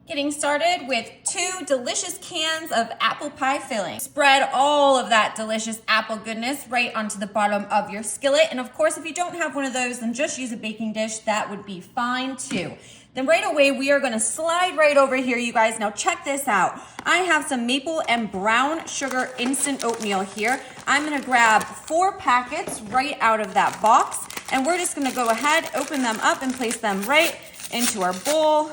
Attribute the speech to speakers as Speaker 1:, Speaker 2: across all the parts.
Speaker 1: Getting started with 2 delicious cans of apple pie filling. Spread all of that delicious apple goodness right onto the bottom of your skillet. And of course, if you don't have one of those, then just use a baking dish. That would be fine too. Then right away, we are gonna slide right over here, you guys. Now check this out. I have some maple and brown sugar instant oatmeal here. I'm gonna grab 4 packets right out of that box. And we're just gonna go ahead, open them up and place them right into our bowl.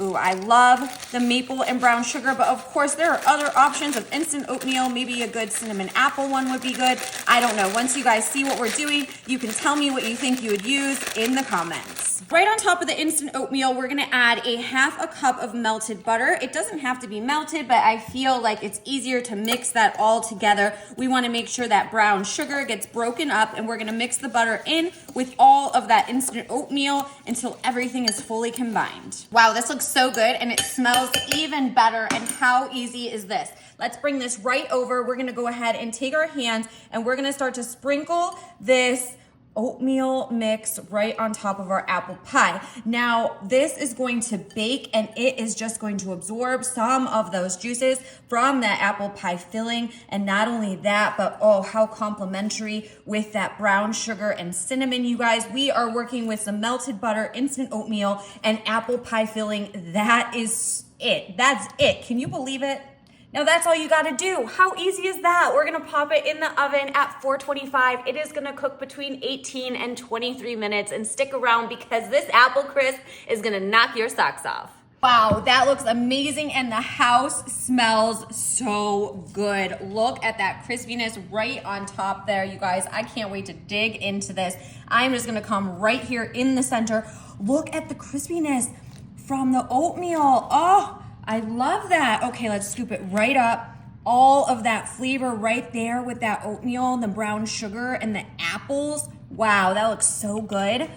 Speaker 1: Ooh, I love the maple and brown sugar, but of course there are other options of instant oatmeal. Maybe a good cinnamon apple one would be good. I don't know. Once you guys see what we're doing, you can tell me what you think you would use in the comments. Right on top of the instant oatmeal, we're gonna add a 1/2 cup of melted butter. It doesn't have to be melted, but I feel like it's easier to mix that all together. We wanna make sure that brown sugar gets broken up, and we're gonna mix the butter in with all of that instant oatmeal until everything is fully combined. Wow, this looks so good, and it smells even better. And how easy is this? Let's bring this right over. We're gonna go ahead and take our hands, and we're gonna start to sprinkle this oatmeal mix right on top of our apple pie. Now, this is going to bake, and it is just going to absorb some of those juices from that apple pie filling. And not only that, but oh, how complimentary with that brown sugar and cinnamon, you guys. We are working with some melted butter, instant oatmeal, and apple pie filling. That is it. That's it. Can you believe it? Now that's all you gotta do. How easy is that? We're gonna pop it in the oven at 425. It is gonna cook between 18 and 23 minutes, and stick around because this apple crisp is gonna knock your socks off. Wow, that looks amazing, and the house smells so good. Look at that crispiness right on top there, you guys. I can't wait to dig into this. I'm just gonna come right here in the center. Look at the crispiness from the oatmeal. Oh, I love that. Okay, let's scoop it right up. All of that flavor right there with that oatmeal and the brown sugar and the apples. Wow, that looks so good.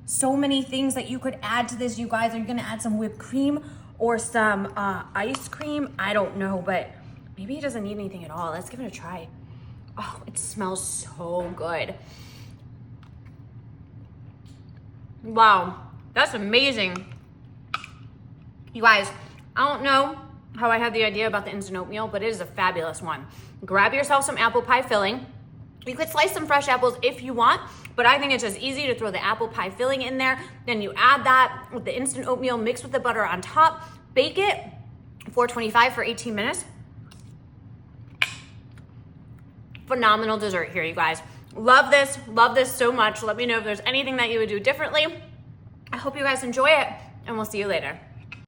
Speaker 1: So many things that you could add to this, you guys. Are you gonna add some whipped cream or some ice cream? I don't know, but maybe it doesn't need anything at all. Let's give it a try. Oh, it smells so good. Wow, that's amazing. You guys, I don't know how I had the idea about the instant oatmeal, but it is a fabulous one. Grab yourself some apple pie filling. You could slice some fresh apples if you want, but I think it's just easy to throw the apple pie filling in there. Then you add that with the instant oatmeal mixed with the butter on top. Bake it 425 for 18 minutes. Phenomenal dessert here, you guys. Love this so much. Let me know if there's anything that you would do differently. I hope you guys enjoy it, and we'll see you later.